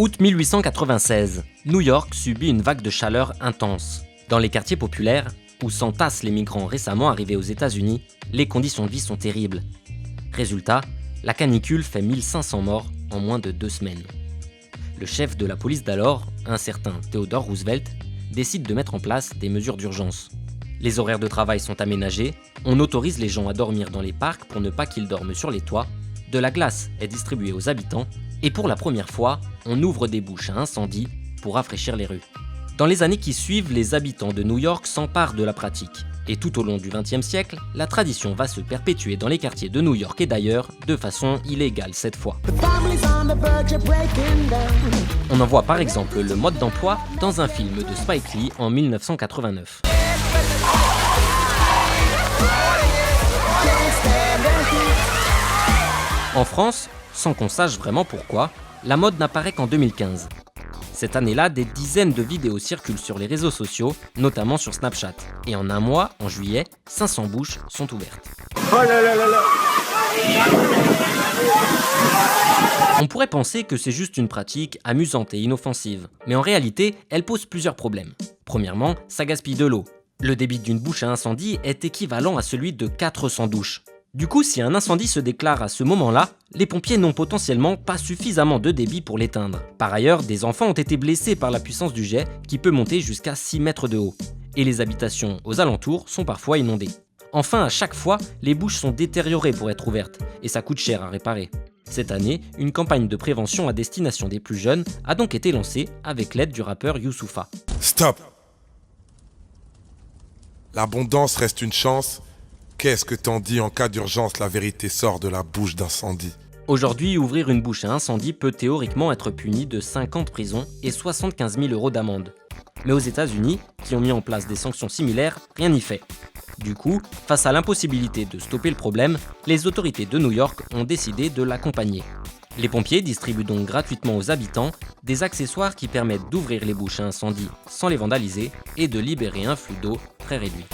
Août 1896, New York subit une vague de chaleur intense. Dans les quartiers populaires, où s'entassent les migrants récemment arrivés aux États-Unis, les conditions de vie sont terribles. Résultat, la canicule fait 1500 morts en moins de 2 semaines. Le chef de la police d'alors, un certain Theodore Roosevelt, décide de mettre en place des mesures d'urgence. Les horaires de travail sont aménagés, on autorise les gens à dormir dans les parcs pour ne pas qu'ils dorment sur les toits, de la glace est distribuée aux habitants, et pour la première fois, on ouvre des bouches à incendie pour rafraîchir les rues. Dans les années qui suivent, les habitants de New York s'emparent de la pratique. Et tout au long du XXe siècle, la tradition va se perpétuer dans les quartiers de New York et d'ailleurs, de façon illégale cette fois. On en voit par exemple le mode d'emploi dans un film de Spike Lee en 1989. En France, sans qu'on sache vraiment pourquoi, la mode n'apparaît qu'en 2015. Cette année-là, des dizaines de vidéos circulent sur les réseaux sociaux, notamment sur Snapchat. Et en un mois, en juillet, 500 bouches sont ouvertes. Oh là là là là. On pourrait penser que c'est juste une pratique amusante et inoffensive, mais en réalité, elle pose plusieurs problèmes. Premièrement, ça gaspille de l'eau. Le débit d'une bouche à incendie est équivalent à celui de 400 douches. Du coup, si un incendie se déclare à ce moment-là, les pompiers n'ont potentiellement pas suffisamment de débit pour l'éteindre. Par ailleurs, des enfants ont été blessés par la puissance du jet qui peut monter jusqu'à 6 mètres de haut. Et les habitations aux alentours sont parfois inondées. Enfin, à chaque fois, les bouches sont détériorées pour être ouvertes et ça coûte cher à réparer. Cette année, une campagne de prévention à destination des plus jeunes a donc été lancée avec l'aide du rappeur Youssoupha. Stop! L'abondance reste une chance. Qu'est-ce que t'en dis en cas d'urgence, la vérité sort de la bouche d'incendie. Aujourd'hui, ouvrir une bouche à incendie peut théoriquement être puni de 5 ans de prison et 75 000 € d'amende. Mais aux États-Unis, qui ont mis en place des sanctions similaires, rien n'y fait. Du coup, face à l'impossibilité de stopper le problème, les autorités de New York ont décidé de l'accompagner. Les pompiers distribuent donc gratuitement aux habitants des accessoires qui permettent d'ouvrir les bouches à incendie sans les vandaliser et de libérer un flux d'eau très réduit.